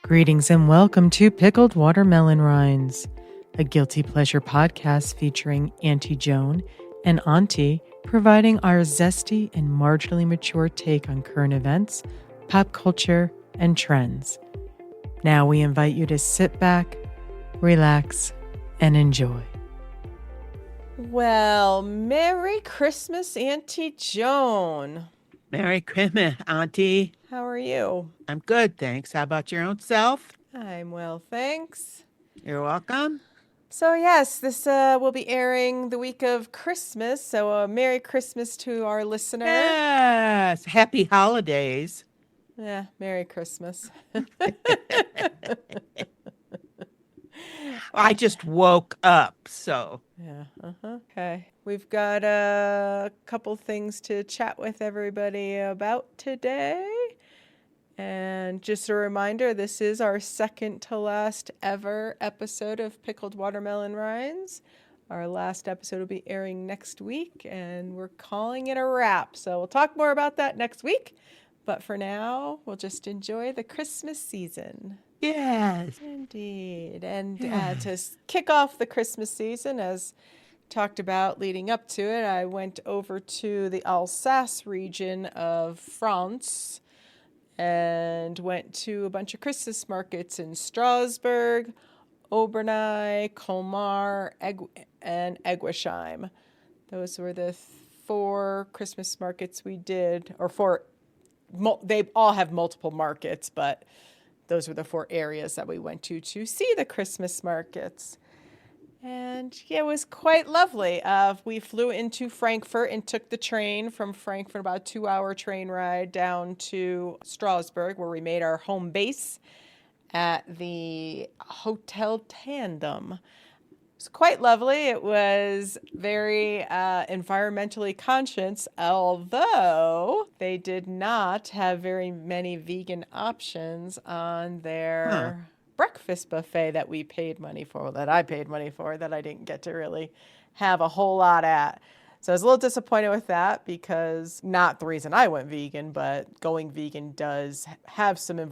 Greetings and welcome to Pickled Watermelon Rinds, a guilty pleasure podcast featuring Antie Joan and Auntie, providing our zesty and marginally mature take on current events, pop culture, and trends. Now we invite you to sit back, relax, and enjoy. Well, Merry Christmas, Auntie Joan. Merry Christmas, Auntie. How are you? I'm good, thanks. How about your own self? I'm well, thanks. You're welcome. So yes, this will be airing the week of Christmas, so Merry Christmas to our listener. Yes, happy holidays. Yeah, Merry Christmas. I just woke up, so. Yeah, okay. We've got a couple things to chat with everybody about today. And just a reminder, this is our second to last ever episode of Pickled Watermelon Rinds. Our last episode will be airing next week, and we're calling it a wrap. So we'll talk more about that next week. But for now, we'll just enjoy the Christmas season. Yes. Indeed. And to kick off the Christmas season, as talked about leading up to it, I went over to the Alsace region of France and went to a bunch of Christmas markets in Strasbourg, Obernai, Colmar, and Eguisheim. Those were the four Christmas markets we did, or four. They all have multiple markets, but those were the four areas that we went to see the Christmas markets. And yeah, it was quite lovely. We flew into Frankfurt and took the train from Frankfurt, about a 2-hour train ride down to Strasbourg, where we made our home base at the Hotel Tandem. It was quite lovely. It was very environmentally conscious, although they did not have very many vegan options on their breakfast buffet that we paid money for, that I paid money for, that I didn't get to really have a whole lot at. So I was a little disappointed with that, because not the reason I went vegan, but going vegan does have some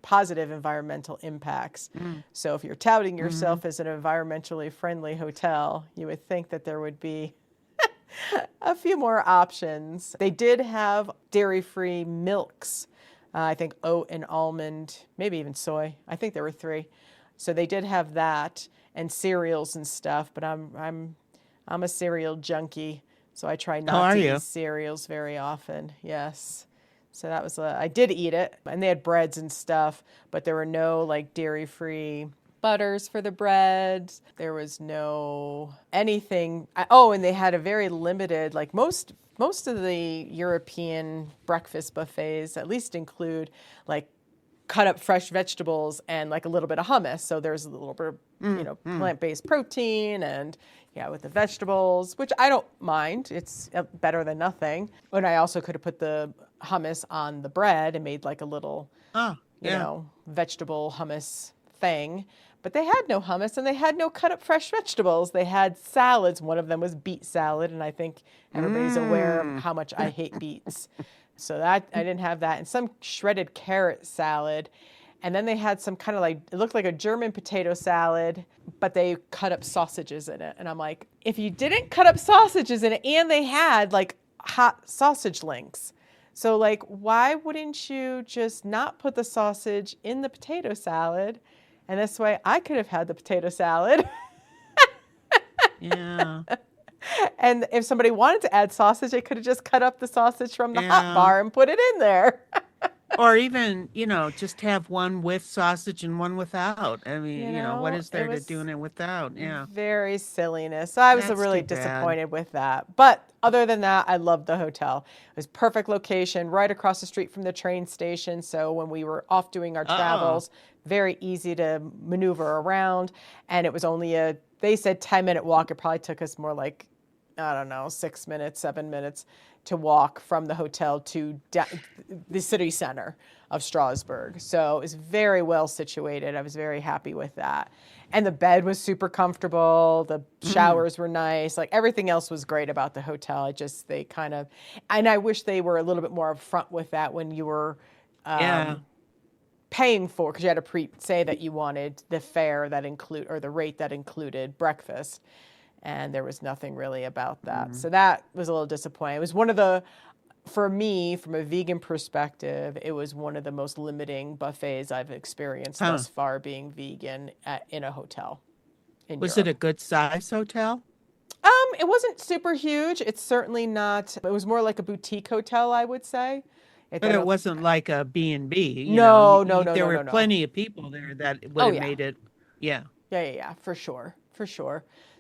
positive environmental impacts. So if you're touting yourself as an environmentally friendly hotel, you would think that there would be a few more options. They did have dairy-free milks. I think oat and almond, maybe even soy. I think there were 3. So they did have that, and cereals and stuff, but I'm a cereal junkie, so I try not to eat cereals very often. Yes. So that was, I did eat it, and they had breads and stuff, but there were no like dairy-free butters for the breads. There was no anything. And they had a very limited, like most of the European breakfast buffets at least include like cut up fresh vegetables and like a little bit of hummus. So there's a little bit of, plant-based protein and with the vegetables, which I don't mind. It's better than nothing. And I also could have put the hummus on the bread and made like a little, vegetable hummus thing. But they had no hummus, and they had no cut up fresh vegetables. They had salads. One of them was beet salad, and I think everybody's aware of how much I hate beets. So that I didn't have that. And some shredded carrot salad. And then they had some kind of like, it looked like a German potato salad, but they cut up sausages in it. And I'm like, if you didn't cut up sausages in it, and they had like hot sausage links. So like, why wouldn't you just not put the sausage in the potato salad? And this way I could have had the potato salad. Yeah. And if somebody wanted to add sausage, they could have just cut up the sausage from the hot bar and put it in there. Or even, just have one with sausage and one without. I mean, what is there to doing it without? Yeah. Very silliness. So I was really disappointed with that. But other than that, I loved the hotel. It was perfect location, right across the street from the train station. So when we were off doing our travels, very easy to maneuver around. And it was only they said 10-minute walk. It probably took us more like, 6 minutes, 7 minutes to walk from the hotel to the city center of Strasbourg. So it was very well situated. I was very happy with that. And the bed was super comfortable. The showers were nice. Like everything else was great about the hotel. And I wish they were a little bit more upfront with that when you were paying for, because you had to say that you wanted the fare that include, or the rate that included breakfast. And there was nothing really about that. So that was a little disappointing. It was one of the, for me, from a vegan perspective, it was one of the most limiting buffets I've experienced thus far being vegan in a hotel in Was Europe. it a good size hotel? It wasn't super huge. It's certainly not, it was more like a boutique hotel, I would say. But it wasn't like a B&B. No. There were plenty of people there that would have made it. Yeah. Yeah, for sure.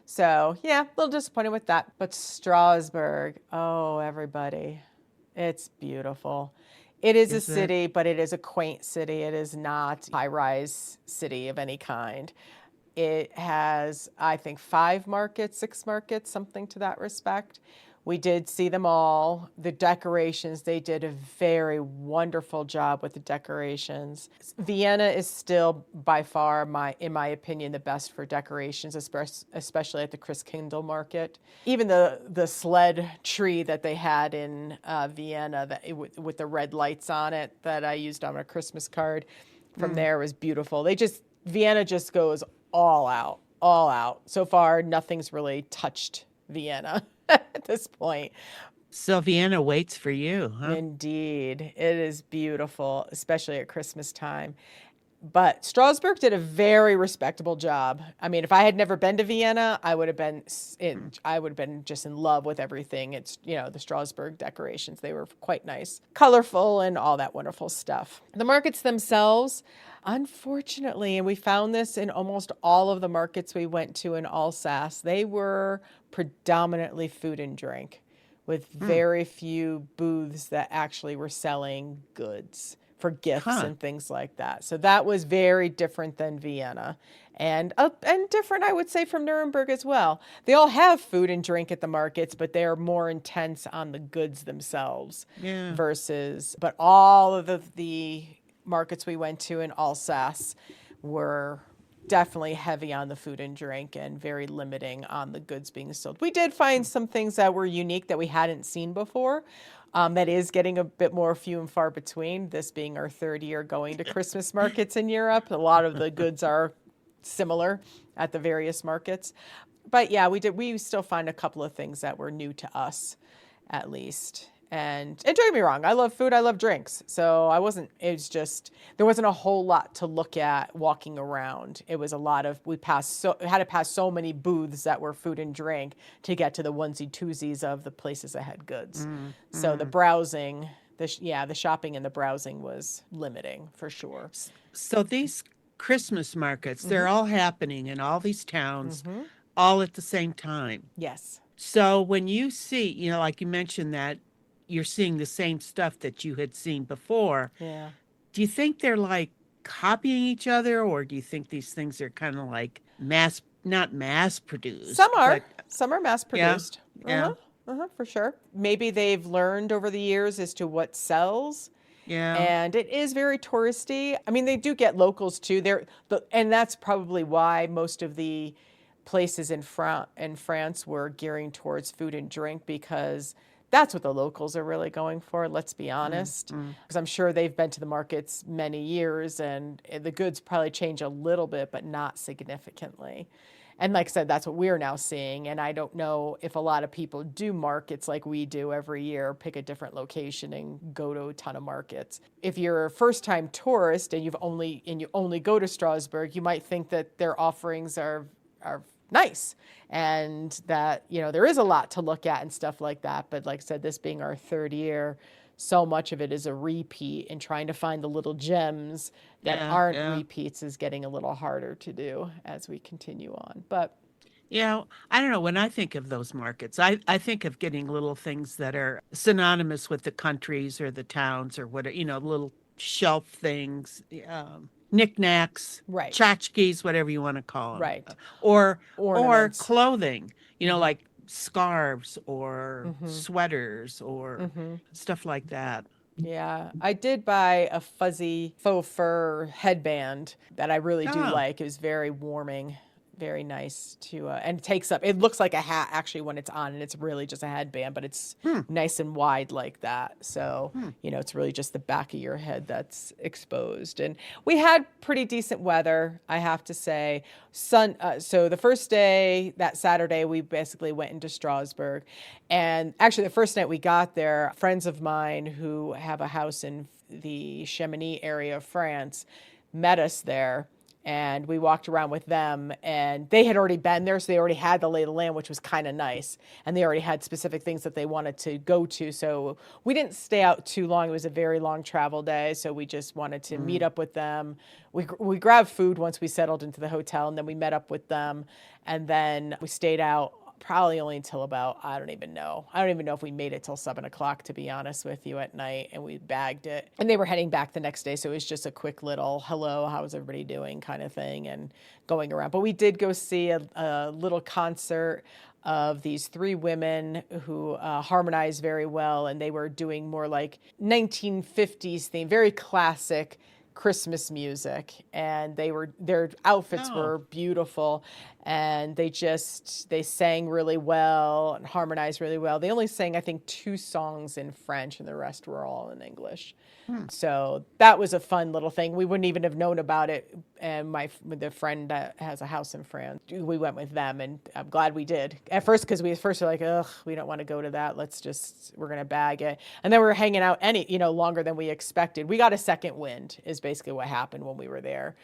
So, yeah, a little disappointed with that. But Strasbourg, oh, everybody, it's beautiful. It is a city, but it is a quaint city. It is not a high-rise city of any kind. It has, I think, 6 markets, something to that respect. We did see them all. The decorations, they did a very wonderful job with the decorations. Vienna is still by far, in my opinion, the best for decorations, especially at the Christkindl market. Even the sled tree that they had in Vienna with the red lights on it that I used on a Christmas card from there was beautiful. Vienna just goes all out. So far, nothing's really touched Vienna at this point. So Vienna waits for you, huh? Indeed. It is beautiful, especially at Christmas time. But Strasbourg did a very respectable job. I mean, if I had never been to Vienna, I would have been just in love with everything. It's, the Strasbourg decorations, they were quite nice, colorful, and all that wonderful stuff. The markets themselves, unfortunately, and we found this in almost all of the markets we went to in Alsace, they were predominantly food and drink, with very few booths that actually were selling goods for gifts and things like that. So that was very different than Vienna, and different, I would say, from Nuremberg as well. They all have food and drink at the markets, but they're more intense on the goods themselves. Yeah. But all of the markets we went to in Alsace were definitely heavy on the food and drink and very limiting on the goods being sold. We did find some things that were unique that we hadn't seen before. That is getting a bit more few and far between, this being our 3rd year going to Christmas markets in Europe. A lot of the goods are similar at the various markets. But yeah, we still find a couple of things that were new to us, at least. And don't get me wrong, I love food, I love drinks. So there wasn't a whole lot to look at walking around. It was a lot of, had to pass so many booths that were food and drink to get to the onesie-twosies of the places that had goods. So the browsing, the shopping and the browsing was limiting for sure. So these Christmas markets, they're all happening in all these towns, all at the same time. Yes. So when you see, like you mentioned that, you're seeing the same stuff that you had seen before. Yeah. Do you think they're like copying each other, or do you think these things are kind of like not mass produced? Some are mass produced. Yeah. For sure. Maybe they've learned over the years as to what sells. Yeah. And it is very touristy. I mean, they do get locals too. And that's probably why most of the places in France were gearing towards food and drink, because that's what the locals are really going for, let's be honest. Because I'm sure they've been to the markets many years, and the goods probably change a little bit, but not significantly. And like I said, that's what we're now seeing. And I don't know if a lot of people do markets like we do every year, pick a different location and go to a ton of markets. If you're a first-time tourist and you only go to Strasbourg, you might think that their offerings are nice, and that there is a lot to look at and stuff like that. But like I said, this being our 3rd year, so much of it is a repeat, and trying to find the little gems that aren't repeats is getting a little harder to do as we continue on. But I don't know, when I think of those markets, I think of getting little things that are synonymous with the countries or the towns or whatever, little shelf things, knickknacks, right, tchotchkes, whatever you want to call them, right, or clothing, like scarves or sweaters or stuff like that. Yeah, I did buy a fuzzy faux fur headband that I really do like. It was very warming very nice to, and it takes up, it looks like a hat actually when it's on, and it's really just a headband, but it's nice and wide like that. So, it's really just the back of your head that's exposed. And we had pretty decent weather, I have to say. So the first day, that Saturday, we basically went into Strasbourg. And actually the first night we got there, friends of mine who have a house in the Chamonix area of France met us there. And we walked around with them, and they had already been there, so they already had the lay of the land, which was kind of nice. And they already had specific things that they wanted to go to. So we didn't stay out too long. It was a very long travel day, so we just wanted to meet up with them. We grabbed food once we settled into the hotel, and then we met up with them. And then we stayed out probably only until about, I don't even know if we made it till 7:00, to be honest with you, at night, and we bagged it. And they were heading back the next day, so it was just a quick little hello, how's everybody doing kind of thing, and going around. But we did go see a little concert of these 3 women who harmonized very well, and they were doing more like 1950s theme, very classic Christmas music, and their outfits were beautiful, and they sang really well and harmonized really well. They only sang, I think, 2 songs in French, and the rest were all in English. So that was a fun little thing. We wouldn't even have known about it. And the friend that has a house in France, we went with them, and I'm glad we did. At first, because we were like, ugh, we don't want to go to that. We're going to bag it. And then we were hanging out longer than we expected. We got a second wind is basically what happened when we were there,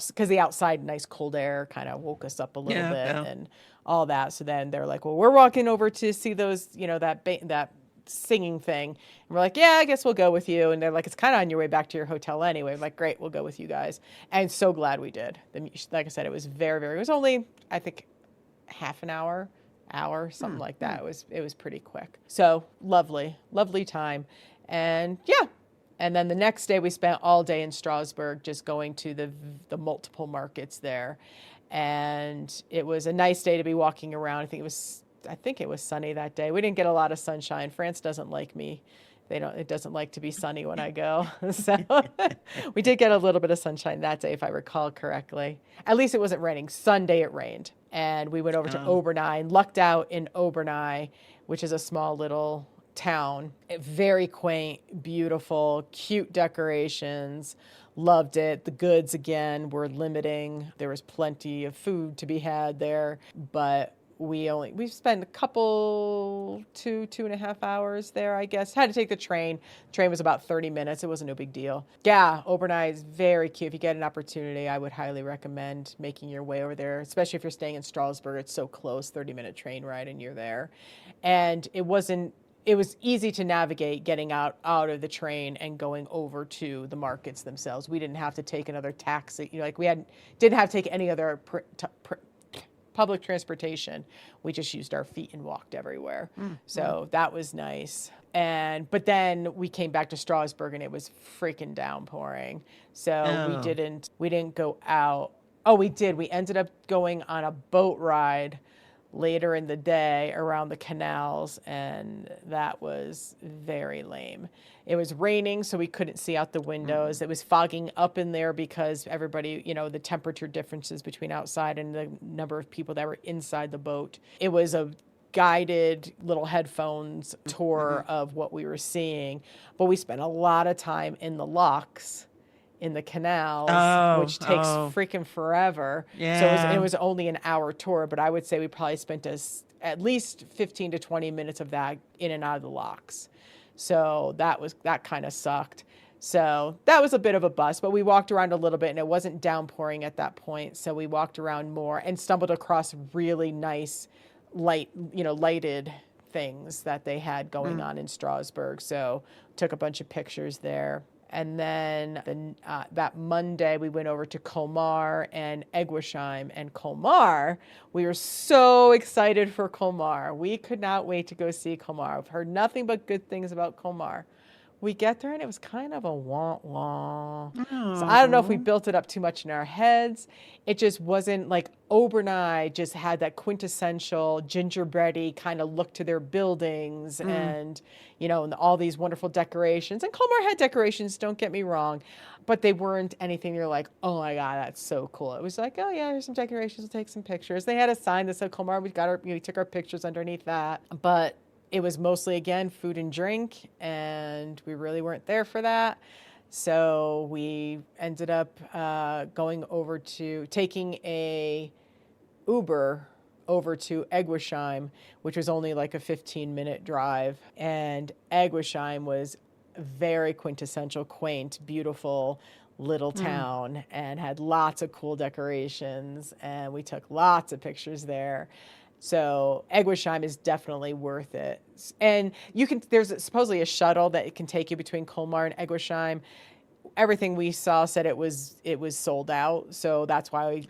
because the outside nice cold air kind of woke us up a little bit and all that. So then they're like, well, we're walking over to see those, that singing thing. And we're like, yeah, I guess we'll go with you. And they're like, it's kind of on your way back to your hotel anyway. I'm like, great, we'll go with you guys. And so glad we did. Like I said, it was it was only, I think, half an hour, something like that. It was pretty quick. So lovely time. And yeah. And then the next day we spent all day in Strasbourg, just going to the multiple markets there. And it was a nice day to be walking around. I think it was sunny that day. We didn't get a lot of sunshine. France doesn't like me. It doesn't like to be sunny when I go. So we did get a little bit of sunshine that day, if I recall correctly. At least it wasn't raining. Sunday it rained. And we went over to Obernai, lucked out in Obernai, which is a small little town. Very quaint, beautiful, cute decorations. Loved it. The goods, again, were limiting. There was plenty of food to be had there, but we spent a couple, 2.5 hours there, I guess. Had to take the train. The train was about 30 minutes. It wasn't no big deal. Yeah, Obernai is very cute. If you get an opportunity, I would highly recommend making your way over there, especially if you're staying in Strasbourg. It's so close, 30-minute train ride, and you're there. And it was easy to navigate getting out of the train and going over to the markets themselves. We didn't have to take another taxi. Didn't have to take any other public transportation. We just used our feet and walked everywhere. So that was nice. But then we came back to Strasbourg, and it was freaking downpouring. So we didn't go out. Oh, we did. We ended up going on a boat ride later in the day around the canals, and that was very lame. It was raining, so we couldn't see out the windows. It was fogging up in there because everybody, the temperature differences between outside and the number of people that were inside the boat. It was a guided little headphones tour of what we were seeing, but we spent a lot of time in the locks in the canals, which takes freaking forever. Yeah. So it was only an hour tour, but I would say we probably spent at least 15 to 20 minutes of that in and out of the locks. So that kind of sucked. So that was a bit of a bust, but we walked around a little bit, and it wasn't downpouring at that point. So we walked around more and stumbled across really nice lighted things that they had going on in Strasbourg. So took a bunch of pictures there. And then that Monday, we went over to Colmar and Eguisheim. And Colmar, we were so excited for Colmar. We could not wait to go see Colmar. I've heard nothing but good things about Colmar. We get there, and it was kind of a wah-wah. So I don't know if we built it up too much in our heads. It just wasn't like Obernai just had that quintessential gingerbready kind of look to their buildings and, and all these wonderful decorations. And Colmar had decorations, don't get me wrong, but they weren't anything you're like, oh my God, that's so cool. It was like, oh yeah, here's some decorations, we'll take some pictures. They had a sign that said Colmar, we took our pictures underneath that. But it was mostly, again, food and drink, and we really weren't there for that. So we ended up taking a Uber over to Eguisheim, which was only like a 15-minute drive. And Eguisheim was very quintessential, quaint, beautiful little town and had lots of cool decorations. And we took lots of pictures there. So Eguisheim is definitely worth it. And there's supposedly a shuttle that can take you between Colmar and Eguisheim. Everything we saw said it was sold out. So that's why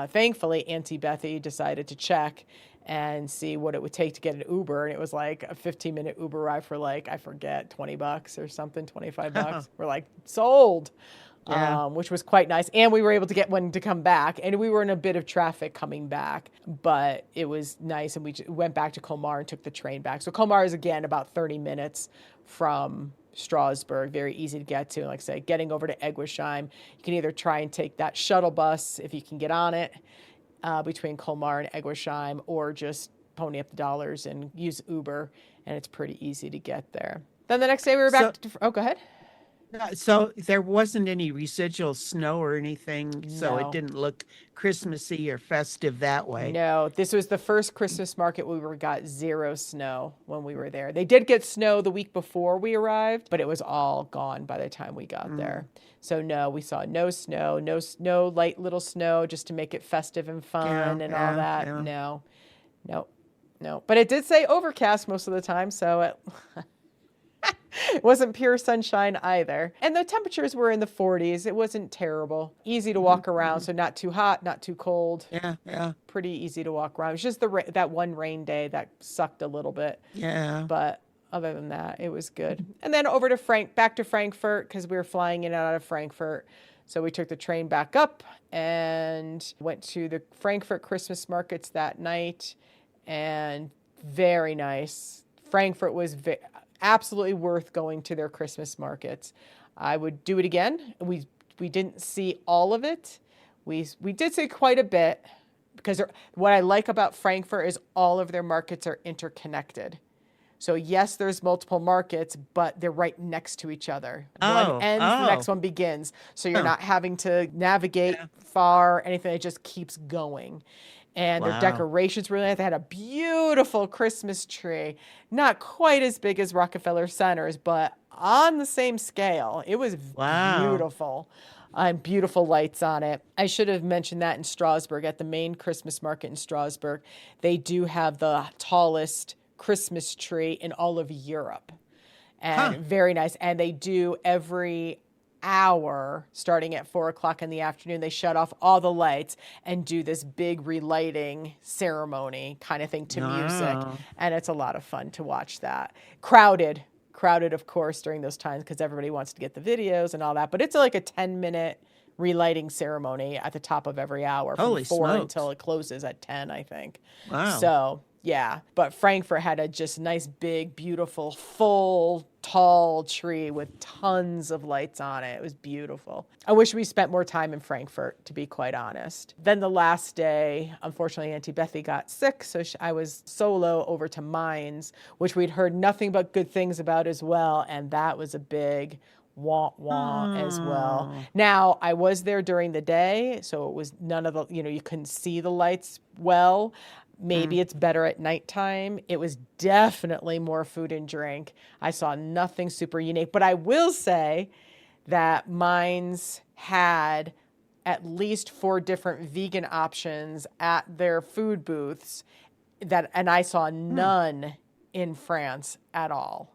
thankfully Auntie Bethy decided to check and see what it would take to get an Uber. And it was like a 15-minute Uber ride for like, I forget, $20 or something, $25. We're like, sold. Yeah. Which was quite nice. And we were able to get one to come back. And we were in a bit of traffic coming back, but it was nice. And we went back to Colmar and took the train back. So Colmar is, again, about 30 minutes from Strasbourg, very easy to get to. And like I say, getting over to Eguisheim, you can either try and take that shuttle bus if you can get on it between Colmar and Eguisheim, or just pony up the dollars and use Uber. And it's pretty easy to get there. Then the next day we were back go ahead. So there wasn't any residual snow or anything, so No. it didn't look Christmassy or festive that way. No, this was the first Christmas market we got zero snow when we were there. They did get snow the week before we arrived, but it was all gone by the time we got there. So no, we saw no snow, no light little snow just to make it festive and fun all that. Yeah. No. But it did say overcast most of the time, so it it wasn't pure sunshine either. And the temperatures were in the 40s. It wasn't terrible. Easy to walk around, so not too hot, not too cold. Yeah. Pretty easy to walk around. It was just that one rain day that sucked a little bit. Yeah. But other than that, it was good. And then over to back to Frankfurt, because we were flying in and out of Frankfurt. So we took the train back up and went to the Frankfurt Christmas markets that night. And very nice. Frankfurt was absolutely worth going to their Christmas markets. I would do it again. We didn't see all of it. We did see quite a bit, because what I like about Frankfurt is all of their markets are interconnected. So yes, there's multiple markets, but they're right next to each other. One ends, the next one begins. So you're not having to navigate far, anything. It just keeps going. And their decorations were nice. They had a beautiful Christmas tree, not quite as big as Rockefeller Center's, but on the same scale. It was beautiful. And beautiful lights on it. I should have mentioned that in Strasbourg, at the main Christmas market in Strasbourg, they do have the tallest Christmas tree in all of Europe. And very nice. And they do every hour, starting at 4:00 in the afternoon, they shut off all the lights and do this big relighting ceremony kind of thing to music. And it's a lot of fun to watch that. Crowded, of course, during those times, because everybody wants to get the videos and all that. But it's like a 10-minute relighting ceremony at the top of every hour from 4 until it closes at 10, I think. Wow. So, yeah. But Frankfurt had a just nice, big, beautiful, full, tall tree with tons of lights on it. It was beautiful. I wish we spent more time in Frankfurt, to be quite honest. Then the last day, unfortunately, Auntie Bethy got sick, so I was solo over to Mainz, which we'd heard nothing but good things about as well, and that was a big wah as well. Now, I was there during the day, so it was none of the, you couldn't see the lights well. Maybe it's better at nighttime. It was definitely more food and drink. I saw nothing super unique, but I will say that Mainz had at least 4 different vegan options at their food booths, and I saw none in France at all.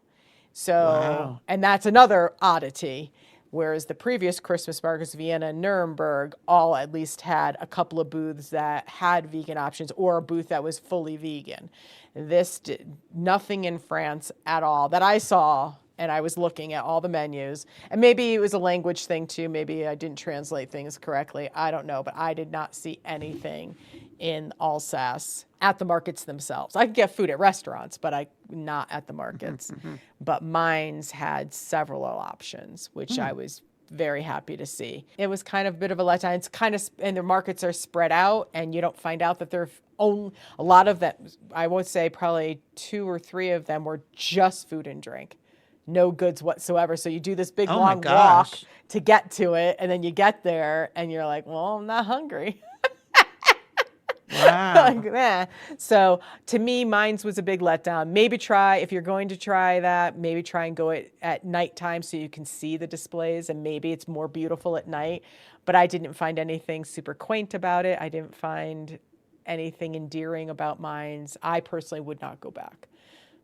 So, and that's another oddity. Whereas the previous Christmas markets, Vienna and Nuremberg, all at least had a couple of booths that had vegan options, or a booth that was fully vegan. This did nothing in France at all that I saw and I was looking at all the menus, and maybe it was a language thing too. Maybe I didn't translate things correctly. I don't know, but I did not see anything in Alsace at the markets themselves. I could get food at restaurants, but not at the markets. But Mines had several options, which I was very happy to see. It was kind of a bit of a letdown. It's kind of, and their markets are spread out, and you don't find out that they're only, a lot of them, I would say probably 2 or 3 of them were just food and drink. No goods whatsoever. So you do this big long walk to get to it, and then you get there and you're like, well, I'm not hungry. Wow. So to me, Mines was a big letdown. Maybe if you're going to try that, maybe try and go at nighttime so you can see the displays, and maybe it's more beautiful at night. But I didn't find anything super quaint about it. I didn't find anything endearing about Mines. I personally would not go back.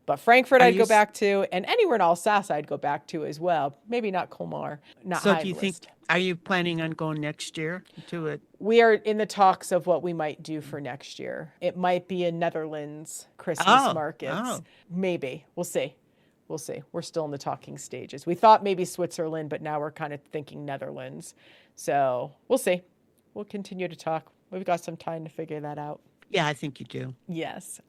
But Frankfurt I'd go back to, and anywhere in Alsace I'd go back to as well. Maybe not Colmar, not high on the list. Are you planning on going next year to it? We are in the talks of what we might do for next year. It might be in Netherlands Christmas markets. Maybe. We'll see. We're still in the talking stages. We thought maybe Switzerland, but now we're kind of thinking Netherlands. So we'll see. We'll continue to talk. We've got some time to figure that out. Yeah, I think you do. Yes.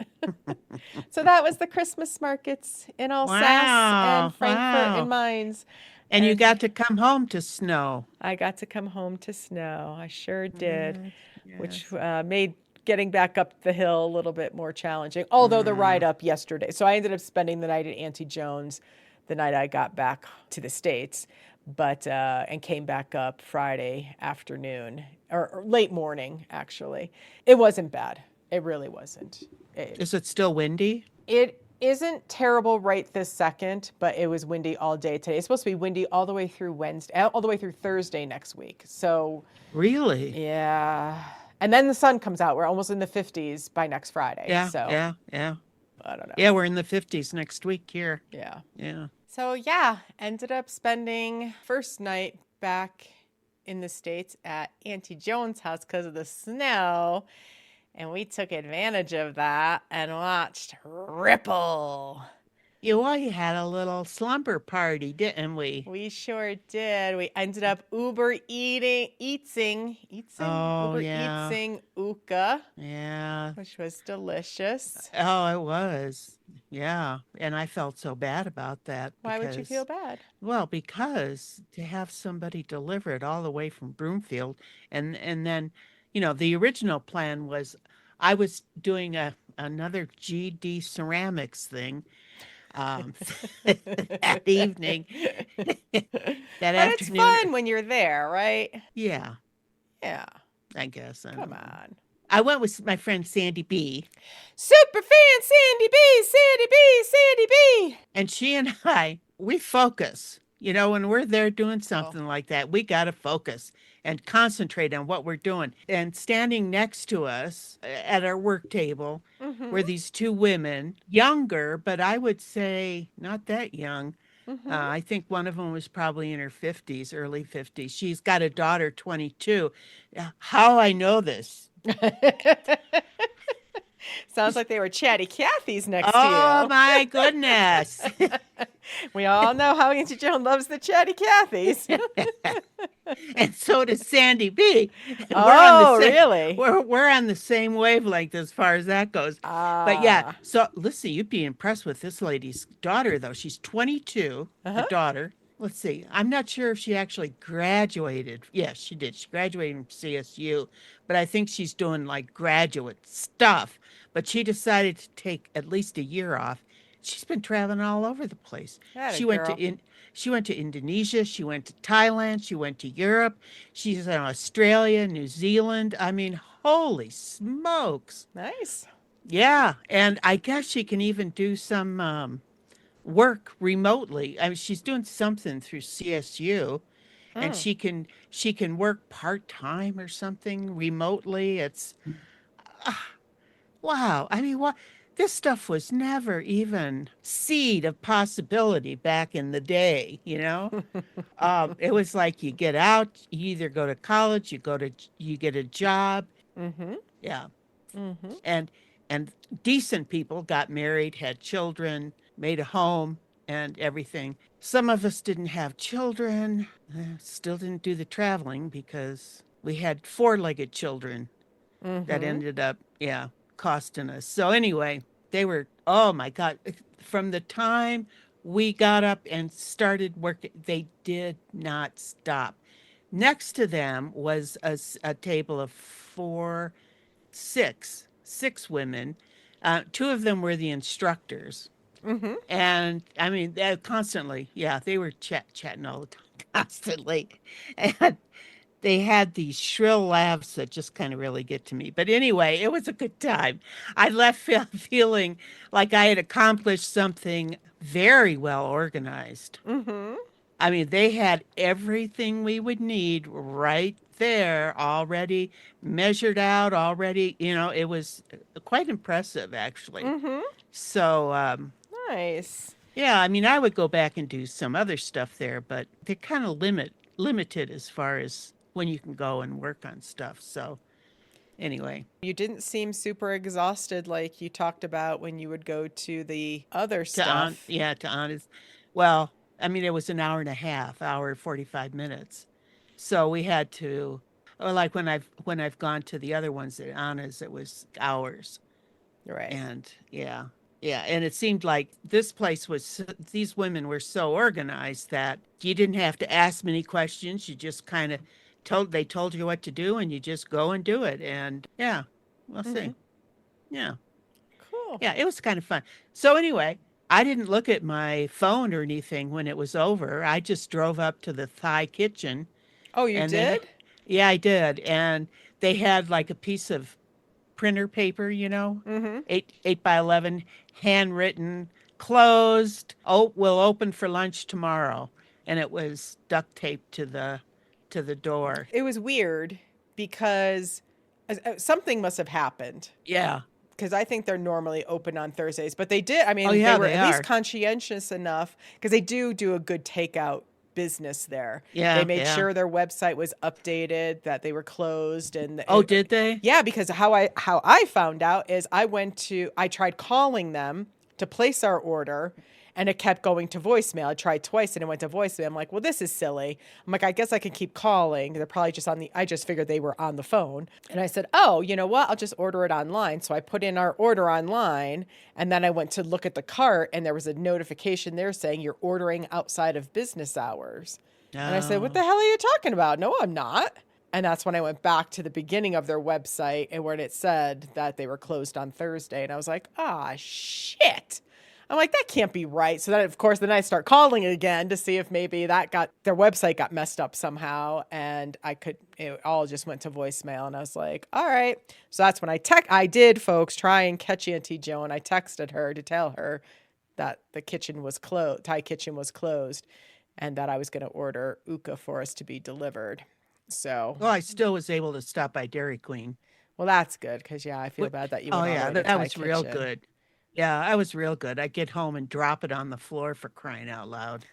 So that was the Christmas markets in Alsace and Frankfurt and Mines. And you got to come home to snow. I got to come home to snow. I sure did, Yes. which made getting back up the hill a little bit more challenging, although the ride up yesterday. So I ended up spending the night at Antie Joan's the night I got back to the States, and came back up Friday afternoon, or late morning, actually. It wasn't bad. It really wasn't. Is it still windy? It isn't terrible right this second, but it was windy all day today. It's supposed to be windy all the way through all the way through Thursday next week. So really, yeah. And then the sun comes out. We're almost in the 50s by next Friday. Yeah, so yeah. I don't know. Yeah, we're in the 50s next week here. Yeah. So ended up spending first night back in the States at Antie Joan's house because of the snow. And we took advantage of that and watched Ripple. You had a little slumber party, didn't we? We sure did. We ended up Uber eating Uka. Yeah. Which was delicious. Oh, it was. Yeah. And I felt so bad about that. Why would you feel bad? Well, because to have somebody deliver it all the way from Broomfield, and then, the original plan was I was doing another GD ceramics thing. That evening. But afternoon. It's fun when you're there, right? Yeah. Yeah. I guess. Come on. I went with my friend Sandy B. Super fan Sandy B. And she and we focus. When we're there doing something like that, we got to focus and concentrate on what we're doing. And standing next to us at our work table were these 2 women, younger, but I would say not that young. I think one of them was probably in her 50s, early 50s. She's got a daughter, 22. How I know this? Sounds like they were chatty Cathy's next to you. Oh, my goodness. We all know how Auntie Joan loves the chatty Cathy's. And so does Sandy B. Really? We're on the same wavelength as far as that goes. But yeah, so listen, you'd be impressed with this lady's daughter, though. She's 22, her daughter. Let's see. I'm not sure if she actually graduated. Yes, she did. She graduated from CSU, but I think she's doing like graduate stuff. But she decided to take at least a year off. She's been traveling all over the place. She went to Indonesia. She went to Thailand. She went to Europe. She's in Australia, New Zealand. I mean, holy smokes. Nice. Yeah. And I guess she can even do some work remotely. I mean, she's doing something through CSU, and she can work part-time or something remotely. It's wow. I mean, this stuff was never even seed of possibility back in the day, It was like you get out, you either go to college, you get a job. Yeah. And decent people got married, had children, made a home, and everything. Some of us didn't have children, still didn't do the traveling because we had four-legged children that Mm-hmm. ended up, yeah, costing us. So anyway, they were, oh my God, from the time we got up and started working, they did not stop. Next to them was a table of six women. Two of them were the instructors. Mm-hmm. And I mean, they constantly, yeah, they were chatting all the time, constantly. And they had these shrill laughs that just kind of really get to me. But anyway, it was a good time. I left feeling like I had accomplished something very well organized. Mm-hmm. I mean, they had everything we would need right there already measured out already. It was quite impressive, actually. Mm-hmm. So, Nice. yeah, I mean, I would go back and do some other stuff there, but they're kind of limited as far as when you can go and work on stuff. So, anyway, You didn't seem super exhausted like you talked about when you would go to the other stuff. to honest, well, I mean, it was an hour and a half, hour 45 minutes. So we had to, or like when I've gone to the other ones at Anna's, it was hours. Right. And yeah, and it seemed like this place these women were so organized that you didn't have to ask many questions. You just kind of they told you what to do and you just go and do it. And yeah, we'll Mm-hmm. see. Yeah. Cool. Yeah, it was kind of fun. So anyway, I didn't look at my phone or anything when it was over. I just drove up to the Thai kitchen Oh, you and did? yeah, I did. And they had like a piece of printer paper, Mm-hmm. 8 by 11, handwritten, closed. Oh, we'll open for lunch tomorrow, and it was duct taped to the door. It was weird because something must have happened Yeah. because I think they're normally open on Thursdays, but they did. I Oh mean, they yeah, were they at least are. conscientious enough because they do a good takeout business there. They Yeah, made yeah. sure their website was updated, that they were closed, and Oh, did they? yeah, because how I found out is I tried calling them to place our order and it kept going to voicemail. I tried twice and it went to voicemail. I'm like, well, this is silly. I'm like, I guess I can keep calling. They're probably just I just figured they were on the phone. And I said, oh, you know what? I'll just order it online. So I put in our order online and then I went to look at the cart and there was a notification there saying you're ordering outside of business hours. And I said, what Oh, the hell are you talking about? No, I'm not. And that's when I went back to the beginning of their website and where it said that they were closed on Thursday. And I was like, ah, shit. I'm like, that can't be right. So then, of course, then I start calling again to see if maybe their website got messed up somehow. And it all just went to voicemail. And I was like, all right. So that's when I did, folks, try and catch Auntie Joan. I texted her to tell her that the kitchen was closed, Thai kitchen was closed, and that I was going to order uka for us to be delivered. So, well, I still was able to stop by Dairy Queen. well, that's good because, yeah, I feel Wh- bad that you Oh went all the yeah, way to that Thai was real kitchen. good. Yeah, I was real good. I get home and drop it on the floor for crying out loud.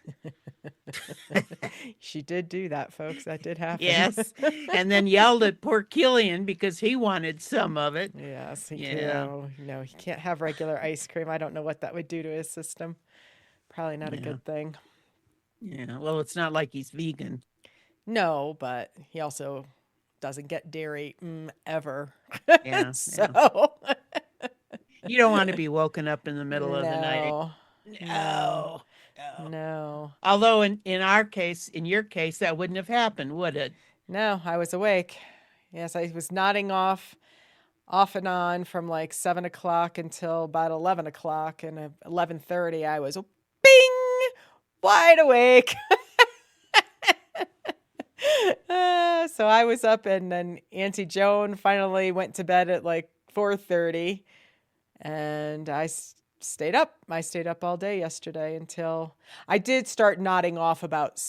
She did do that, folks. That did happen. Yes. And then yelled at poor Killian because he wanted some of it. Yes, Yeah. no, he can't have regular ice cream. I don't know what that would do to his system. Probably not a Yeah. good thing. Yeah. Well, it's not like he's vegan. No, but he also doesn't get dairy ever. Yeah. Yeah. So, You don't want to be woken up in the middle of the night. no, no, No. No. no, Although in your case, that wouldn't have happened, would it? no, I was awake. Yes, I was nodding off and on from like 7 o'clock until about 11 o'clock, and at 11:30 I was bing wide awake. So I was up, and then Auntie Joan finally went to bed at like 4:30, and stayed up. I stayed up all day yesterday until I did start nodding off about.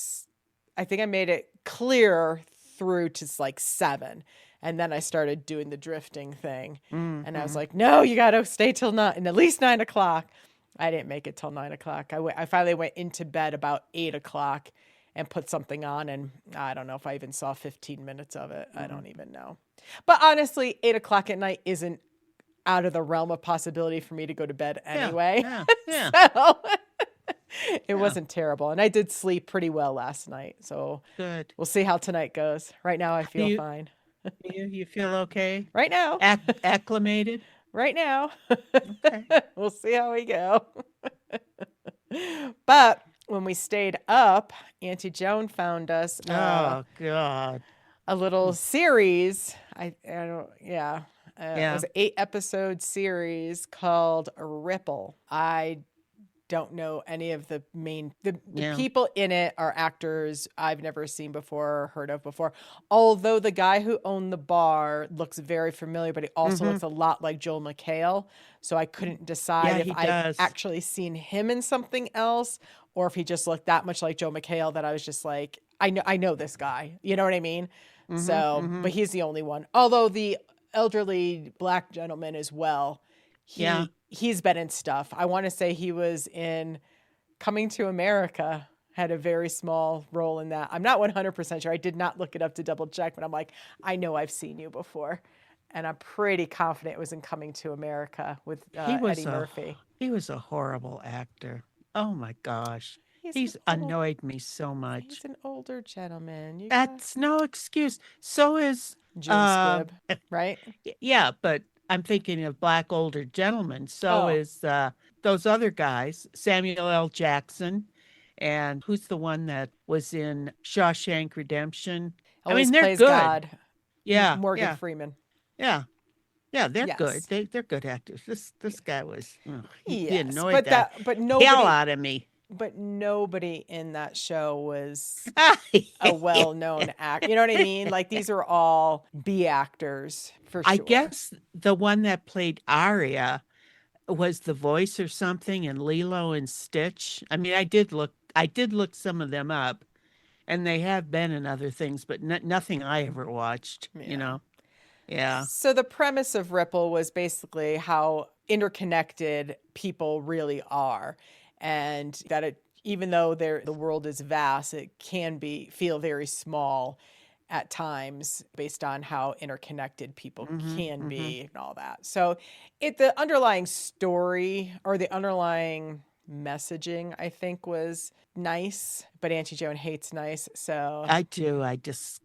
I think I made it clear through to like 7. And then I started doing the drifting thing. And I was Mm-hmm. like, no, you got to stay till 9, and at least 9 o'clock. I didn't make it till 9 o'clock. I finally went into bed about 8 o'clock and put something on. And I don't know if I even saw 15 minutes of it. I don't even know. But honestly, 8 o'clock at night isn't out of the realm of possibility for me to go to bed Yeah. anyway. Yeah. Yeah. So It Yeah. wasn't terrible. And I did sleep pretty well last night. So Good. we'll see how tonight goes. Right now, I Do feel fine. you feel okay? Right now. Acclimated? Right now. Okay. We'll see how we go. But when we stayed up, Auntie Joan found us Oh God. a little series. I don't, yeah. It Yeah. was an 8-episode series called Ripple. I don't know any of the Yeah. people in it are actors I've never seen before or heard of before. Although the guy who owned the bar looks very familiar, but he also Mm-hmm. looks a lot like Joel McHale. So I couldn't decide Yeah, if he I've does. actually seen him in something else or if he just looked that much like Joel McHale that I was just like, I know this guy. You know what I mean? Mm-hmm. So, Mm-hmm. but he's the only one. Although the elderly black gentleman as well, Yeah. he's been in stuff. I want to say he was in Coming to America, had a very small role in that. I'm not 100% sure. I did not look it up to double check, but I'm like, I know I've seen you before. And I'm pretty confident it was in Coming to America with He was Eddie Murphy. he was a horrible actor. Oh my gosh. He's Annoyed me so much. an older gentleman. You got That's no excuse. So is June Squibb, right? yeah, but I'm thinking of black older gentlemen. So Oh. is those other guys, Samuel L. Jackson, and who's the one that was in Shawshank Redemption? Always they're plays good. God. Yeah, Morgan yeah, Freeman. yeah, yeah. They're Yes. good. They're good actors. This guy was he Yes, annoyed but hell nobody out of me. but nobody in that show was a well-known act. You know what I mean? Like these are all B actors for sure. I guess the one that played Aria was the voice or something in Lilo and Stitch. I mean, I did look some of them up, and they have been in other things, but nothing I ever watched. You know, yeah, So the premise of Ripple was basically how interconnected people really are, and that even though the world is vast, it can feel very small at times based on how interconnected people can be and all that. So the underlying story or the underlying messaging, I think, was nice, but Auntie Joan hates nice. So I do. I just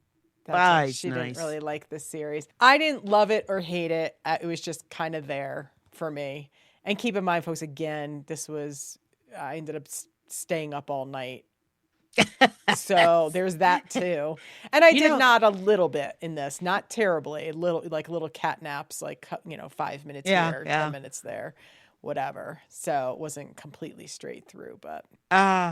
she didn't really like the series. I didn't love it or hate it. It was just kind of there for me. And keep in mind, folks, again, I ended up staying up all night. So there's that too. And I did not a little bit in this, not terribly, little cat naps, 5 minutes here, 10 minutes there, whatever. So it wasn't completely straight through, but.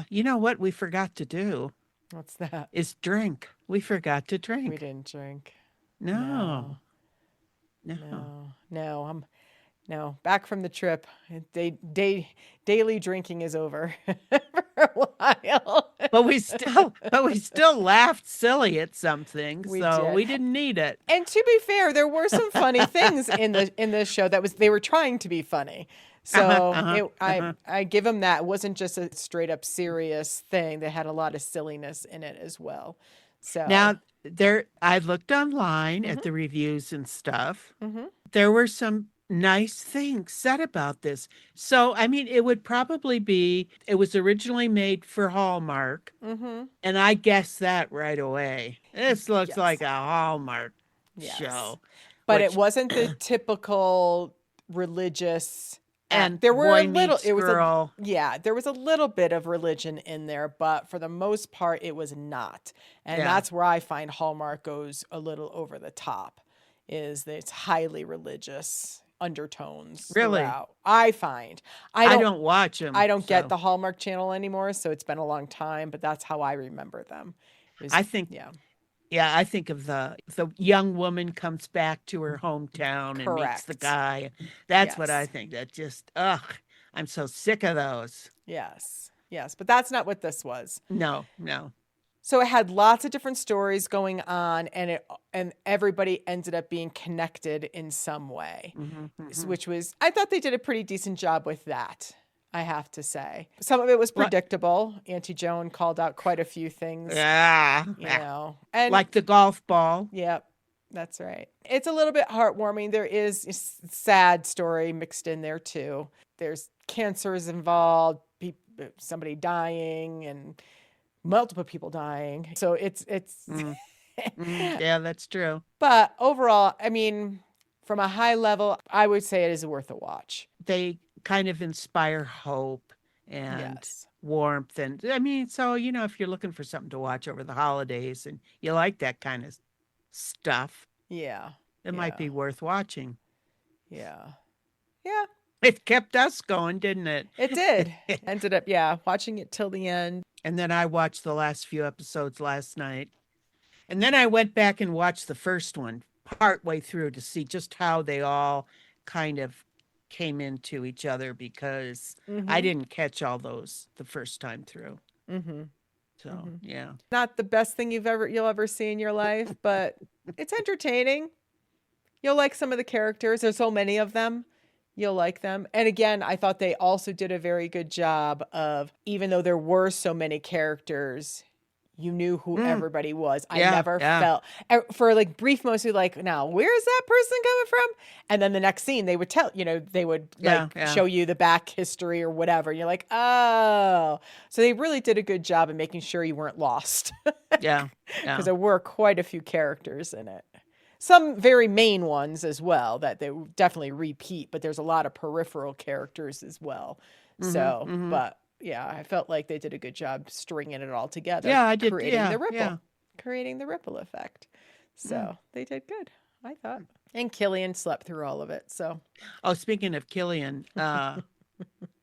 You know what we forgot to do? What's that? Is drink. We forgot to drink. We didn't drink. No. No, back from the trip. Daily drinking is over for a while. But we still laughed silly at some things, so we didn't need it. And to be fair, there were some funny things in the show they were trying to be funny. So I give them that. It wasn't just a straight up serious thing. They had a lot of silliness in it as well. So now I looked online at the reviews and stuff. There were some nice things said about this. So, I mean, it would probably it was originally made for Hallmark. And I guessed that right away. This looks like a Hallmark show. But it wasn't the typical religious. And there were girl. There was a little bit of religion in there, but for the most part, it was not. And that's where I find Hallmark goes a little over the top, is that it's highly religious undertones. Really? Throughout. I find. I don't watch them. I don't get the Hallmark Channel anymore, so it's been a long time, but that's how I remember them. I think I think of the young woman comes back to her hometown and meets the guy. That's what I think. That just I'm so sick of those. Yes, but that's not what this was. No. So it had lots of different stories going on, and everybody ended up being connected in some way, which was, I thought they did a pretty decent job with that, I have to say. Some of it was predictable. Auntie Joan called out quite a few things. And like the golf ball. Yep, that's right. It's a little bit heartwarming. There is a sad story mixed in there too. There's cancers involved. somebody dying and multiple people dying. So it's Yeah, that's true. but overall, I mean, from a high level, I would say it is worth a watch. They kind of inspire hope and Yes. warmth. And I mean, so, if you're looking for something to watch over the holidays and you like that kind of stuff, Yeah. it might be worth watching. Yeah. Yeah. It kept us going, didn't it? It did. Ended up, watching it till the end. And then I watched the last few episodes last night. And then I went back and watched the first one partway through to see just how they all kind of came into each other because I didn't catch all those the first time through. So, yeah. Not the best thing you'll ever see in your life, but it's entertaining. You'll like some of the characters. There's so many of them. You'll like them. And again, I thought they also did a very good job of, even though there were so many characters, you knew who everybody was. I never felt, for like brief moments, like, now, where's that person coming from? And then the next scene, they would tell, they would show you the back history or whatever. You're like, oh. So they really did a good job of making sure you weren't lost. Yeah. Because there were quite a few characters in it. Some very main ones as well that they definitely repeat, but there's a lot of peripheral characters as well. So, but yeah, I felt like they did a good job stringing it all together. Yeah, I did. Creating the ripple effect. So they did good, I thought. And Killian slept through all of it. So, speaking of Killian, the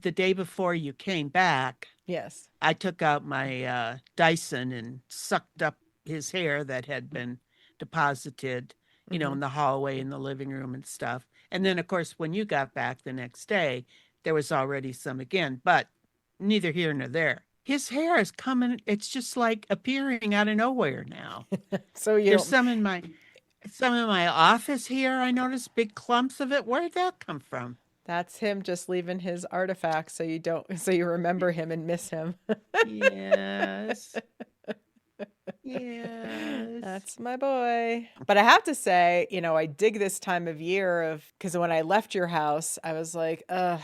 day before you came back, yes, I took out my Dyson and sucked up his hair that had been deposited, in the hallway, in the living room and stuff. And then, of course, when you got back the next day, there was already some again, but neither here nor there. His hair is coming. It's just like appearing out of nowhere now. So there's some in my office here. I noticed big clumps of it. Where'd that come from? That's him just leaving his artifacts so you remember him and miss him. Yes. Yes. That's my boy. But I have to say, I dig this time of year because when I left your house, I was like, I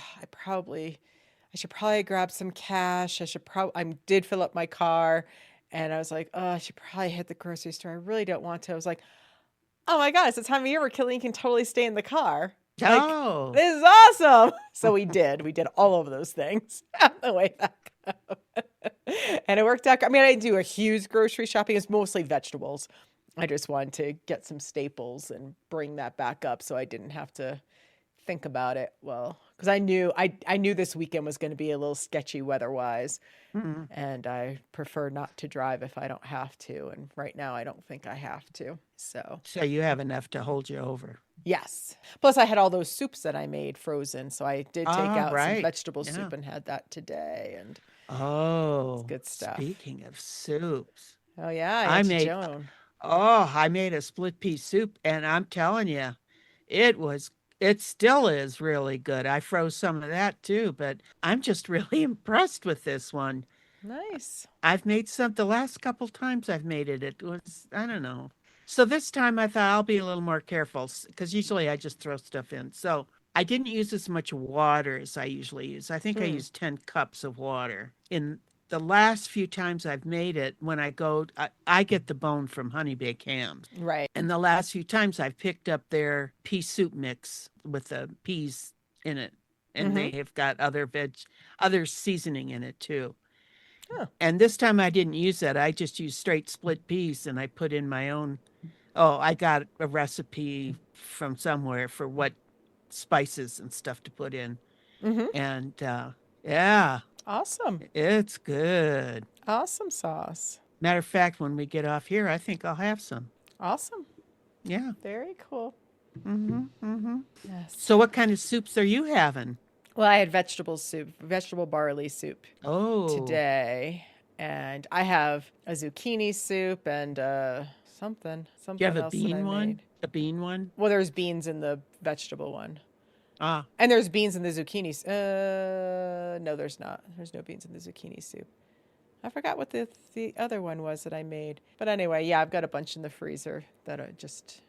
should probably grab some cash. I did fill up my car and I was like, I should probably hit the grocery store. I really don't want to. I was like, oh my God, it's the time of year where Killian can totally stay in the car. Oh. This is awesome. So we did all of those things on the way back up. And it worked out. I mean, I didn't do a huge grocery shopping. It's mostly vegetables. I just wanted to get some staples and bring that back up so I didn't have to think about it. Well, because I knew this weekend was going to be a little sketchy weather-wise. And I prefer not to drive if I don't have to. And right now, I don't think I have to. So you have enough to hold you over. Yes. Plus, I had all those soups that I made frozen. So I did take out right. some vegetable soup and had that today. And it's good stuff. Speaking of soups. Oh, yeah. Antie Joan. I made a split pea soup. And I'm telling you, it still is really good. I froze some of that too. But I'm just really impressed with this one. Nice. I've made some the last couple times I've made it. It was, I don't know. So this time I thought I'll be a little more careful because usually I just throw stuff in. So I didn't use as much water as I usually use. I think I used 10 cups of water. In the last few times I've made it, when I go, I get the bone from Honey Baked Hams. Right. And the last few times I've picked up their pea soup mix with the peas in it. And they have got other seasoning in it too. Oh. And this time I didn't use that. I just used straight split peas and I put in my own. I got a recipe from somewhere for what spices and stuff to put in. And awesome. It's good. Awesome sauce. Matter of fact, when we get off here, I think I'll have some. Awesome. Yeah. Very cool. Yes. So what kind of soups are you having? Well, I had vegetable barley soup today. And I have a zucchini soup and something Do you have else a bean one? made. A bean one? Well, there's beans in the vegetable one. Ah. And there's beans in the zucchini. No, there's not. There's no beans in the zucchini soup. I forgot what the other one was that I made. But anyway, yeah, I've got a bunch in the freezer that are just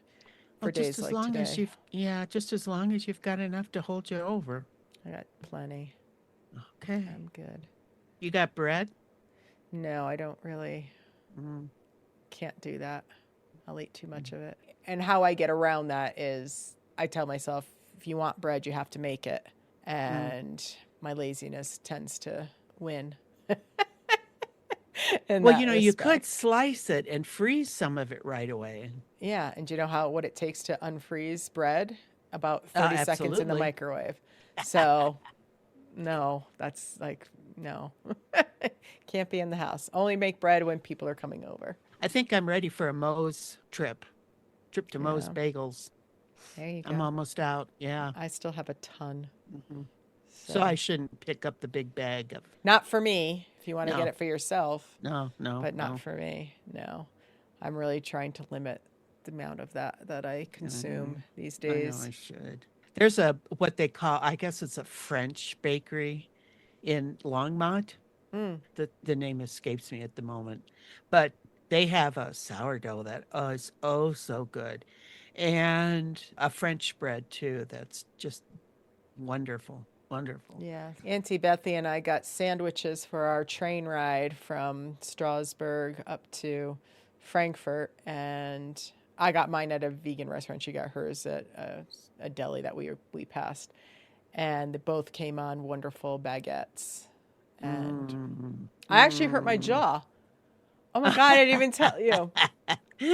for days like today. Just as long as you've got enough to hold you over. I got plenty. Okay. I'm good. You got bread? No, I don't really, Mm, can't do that. I'll eat too much of it. And how I get around that is I tell myself, if you want bread, you have to make it. mm. And my laziness tends to win in Well, that you could respect. slice it and freeze some of it right away. Yeah, and do you know what it takes to unfreeze bread? About 30 seconds in the Absolutely. microwave. So, no, that's like no. Can't be in the house. Only make bread when people are coming over. I think I'm ready for a Moe's trip. Trip to Moe's Yeah, Bagels. there you I'm go. almost out. Yeah. I still have a ton. Hmm. So I So, shouldn't pick up the big bag of. not for me if you want to get No, it for yourself, no, no, but not no. for me. No. I'm really trying to limit the amount of that I Hmm. consume these I know days. I should. There's a what they call, I guess it's a French bakery in Longmont. Mm. The name escapes me at the moment, but they have a sourdough that is oh so good, and a French bread too. That's just wonderful, wonderful. Yeah. Auntie Bethy and I got sandwiches for our train ride from Strasbourg up to Frankfurt. And I got mine at a vegan restaurant. She got hers at a deli that we passed. And they both came on wonderful baguettes. And Mm, I actually hurt my mm. jaw. Oh my God, I didn't even tell you.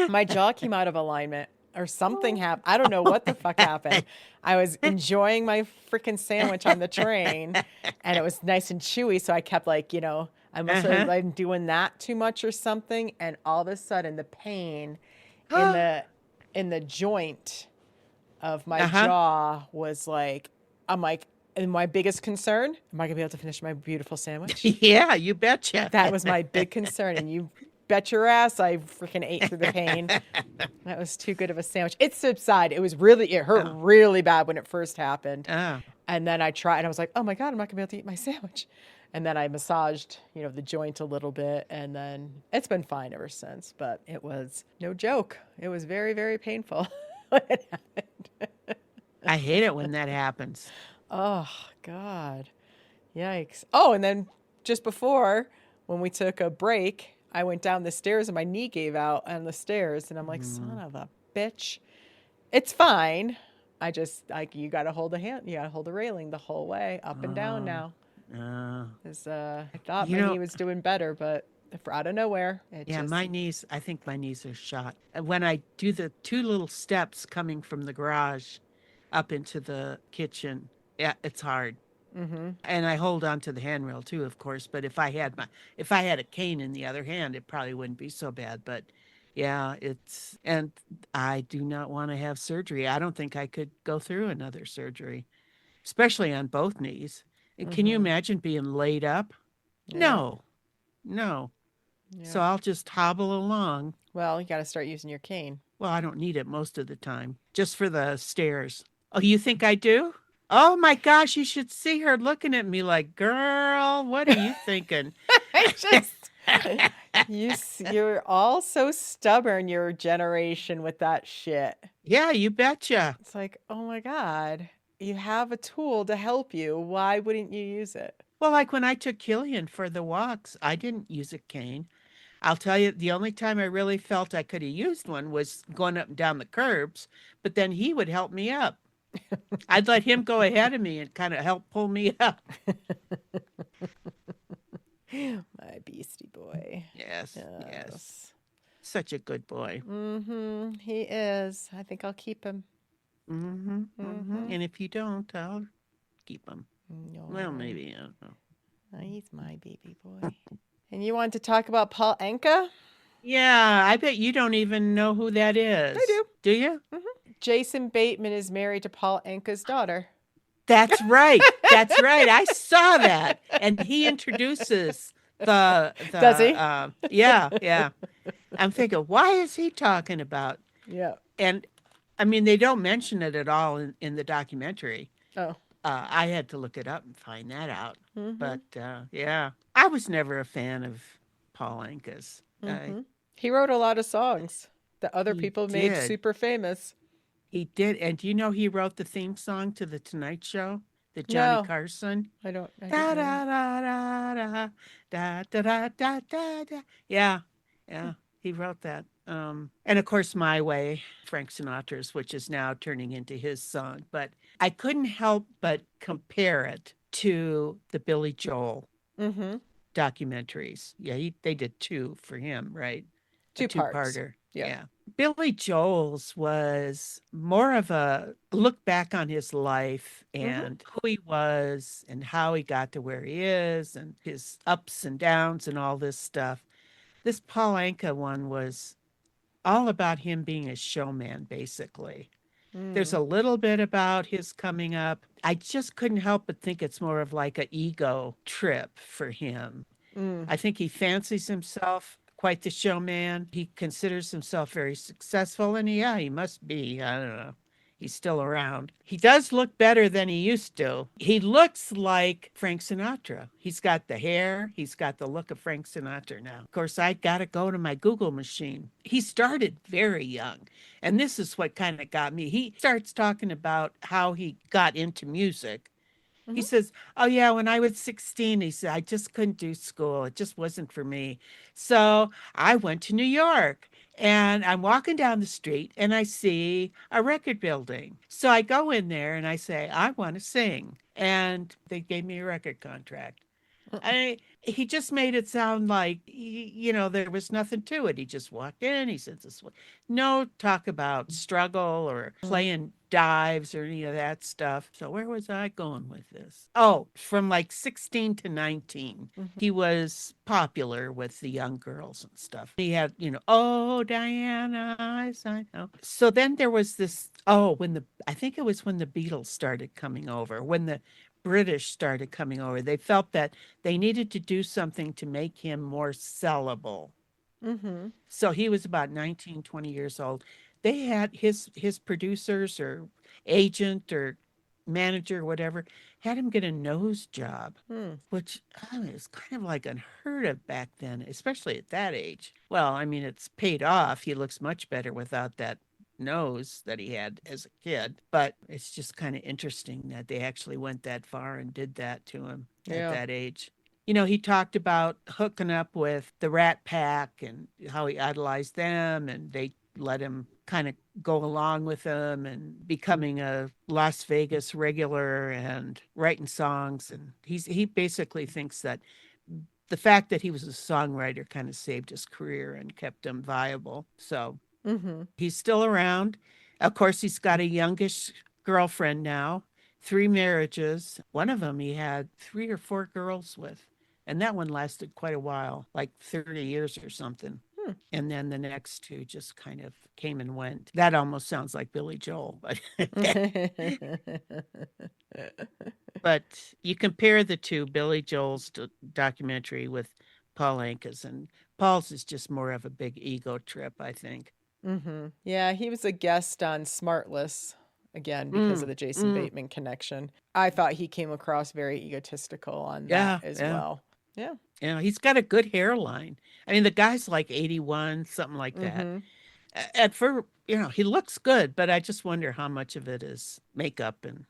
My jaw came out of alignment or something happened. I don't know what the fuck happened. I was enjoying my freaking sandwich on the train and it was nice and chewy. So I kept like, I must have Uh-huh. been doing that too much or something. And all of a sudden the pain in the joint of my Uh-huh. jaw was like, I'm like, and my biggest concern, am I gonna be able to finish my beautiful sandwich? Yeah, you betcha. That was my big concern. And you bet your ass I freaking ate through the pain. That was too good of a sandwich. It subsided. It hurt Oh, really bad when it first happened. oh. And then I tried and I was like, oh my God, I'm not gonna be able to eat my sandwich. And then I massaged, the joint a little bit. And then it's been fine ever since. But it was no joke. It was very, very painful when it happened. I hate it when that happens. Oh, God. Yikes. Oh, and then just before, when we took a break, I went down the stairs and my knee gave out on the stairs. And I'm like, son Mm, of a bitch. It's fine. I just, like, you got to hold the hand, you got to hold the railing the whole way, up and down uh, now. uh. 'Cause, I thought You my knee know, was doing better, but out of nowhere, it yeah, just, my knees, I think my knees are shot. And when I do the two little steps coming from the garage up into the kitchen, yeah, it's hard. mm-hmm. And I hold on to the handrail too, of course. But if I had a cane in the other hand, it probably wouldn't be so bad. But yeah, and I do not want to have surgery. I don't think I could go through another surgery, especially on both knees. And can you Mm-hmm. imagine being laid up? Yeah. No, no. Yeah. So I'll just hobble along. Well, you got to start using your cane. Well, I don't need it most of the time, just for the stairs. Oh, you think I do? Oh my gosh, you should see her looking at me like, girl, what are you thinking? I just, you're all so stubborn, your generation with that shit. Yeah, you betcha. It's like, oh my God, you have a tool to help you. Why wouldn't you use it? Well, like when I took Killian for the walks, I didn't use a cane. I'll tell you, the only time I really felt I could have used one was going up and down the curbs, but then he would help me up. I'd let him go ahead of me and kind of help pull me up. My beastie boy. Yes, yes. Yes. Such a good boy. Mm-hmm. He is. I think I'll keep him. Mm-hmm, mm-hmm. Mm-hmm. And if you don't, I'll keep him. Well, No. maybe, I don't know. He's my baby boy. And you want to talk about Paul Anka? Yeah, I bet you don't even know who that I is. do. Do you? Jason Bateman is married to Paul Anka's daughter. That's right. That's right. I saw that. And he introduces Does he? yeah, yeah. I'm thinking, why is he talking about? Yeah. And I mean, they don't mention it at all in the documentary. Oh. I had to look it up and find that out. Mm-hmm. But yeah, I was never a fan of Paul Anka's. Mm-hmm. He wrote a lot of songs that other He people made did. super famous. He did. And do you know he wrote the theme song to The Tonight Show? the Johnny No, Carson. I don't. I Da didn't know da that. da da da da da da da da da. Yeah, yeah, he wrote that. And of course, My Way, Frank Sinatra's, which is now turning into his song. But I couldn't help but compare it to the Billy Joel Mm-hmm. documentaries. Yeah, they did two for him, right? A Two parts. two-parter. Yeah. Yeah. Billy Joel's was more of a look back on his life Mm-hmm. and who he was and how he got to where he is and his ups and downs and all this stuff. This Paul Anka one was all about him being a showman, basically. There's Mm. a little bit about his coming up. I just couldn't help but think it's more of like an ego trip for him. Mm. I think he fancies himself quite the showman. He considers himself very successful, and yeah, he must be. I don't know. He's still around. He does look better than he used to. He looks like Frank Sinatra. He's got the hair, he's got the look of Frank Sinatra now. Of course, I got to go to my Google machine. He started very young, and this is what kind of got me. He starts talking about how he got into music. He Mm-hmm. says, "Oh, yeah, when I was 16, he said, I just couldn't do school. It just wasn't for me. So I went to New York and I'm walking down the street and I see a record building. So I go in there and I say, I want to sing. And they gave me a record contract. He just made it sound like there was nothing to it. He just walked in. He said this way. No talk about struggle or Mm-hmm. playing dives or any of that stuff. So where was I going with this? Oh, from like 16 to 19, Mm-hmm. he was popular with the young girls and stuff. He had, oh Diana, I know. So then there was this. Oh, I think it was when the Beatles started coming over, when the British started coming over. They felt that they needed to do something to make him more sellable. Mm-hmm. So he was about 19, 20 years old. They had his producers or agent or manager, whatever, had him get a nose job, Mm. which I mean, is kind of like unheard of back then, especially at that age. Well, I mean, it's paid off. He looks much better without that nose that he had as a kid, but it's just kind of interesting that they actually went that far and did that to him at Yeah. that age. He talked about hooking up with the Rat Pack and how he idolized them, and they let him kind of go along with them and becoming a Las Vegas regular and writing songs. And he basically thinks that the fact that he was a songwriter kind of saved his career and kept him viable. So Mm-hmm. he's still around. Of course, he's got a youngish girlfriend now, three marriages. One of them he had three or four girls with. And that one lasted quite a while, like 30 years or something. Hmm. And then the next two just kind of came and went. That almost sounds like Billy Joel, but but you compare the two, Billy Joel's documentary with Paul Anka's, and Paul's is just more of a big ego trip, I think. Mm-hmm. Yeah, he was a guest on Smartless again because of Mm, the Jason mm, Bateman connection. I thought he came across very egotistical on that yeah, as yeah. well. Yeah. He's got a good hairline. I mean, the guy's like 81, something like that. Mm-hmm. He looks good, but I just wonder how much of it is makeup and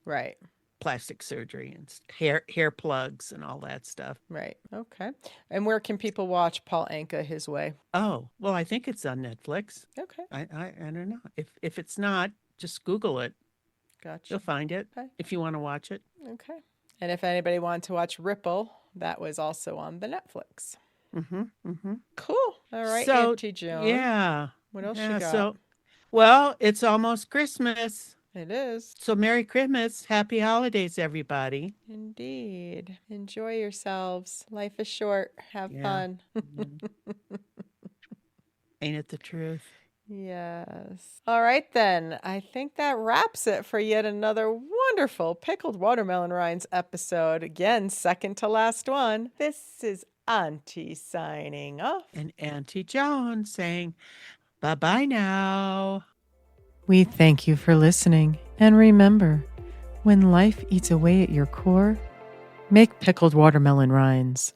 Right. plastic surgery and hair plugs and all that stuff. Right. Okay. And where can people watch Paul Anka his way? Oh, well, I think it's on Netflix. Okay. I don't know. If it's not, just Google it. You'll Gotcha. find it Okay. if you want to watch it. Okay. And if anybody wanted to watch Ripple, that was also on the Netflix. Mm-hmm. Mm-hmm. Cool. All right, So, Auntie Joan. yeah. What else you Yeah. got? Well, it's almost Christmas. It is. So Merry Christmas. Happy holidays, everybody. Indeed. Enjoy yourselves. Life is short. Have Yeah. fun. Ain't it the truth? Yes. All right, then. I think that wraps it for yet another wonderful Pickled Watermelon Rinds episode. Again, second to last one. This is Auntie signing off. And Auntie Joan saying, bye-bye now. We thank you for listening, and remember, when life eats away at your core, make pickled watermelon rinds.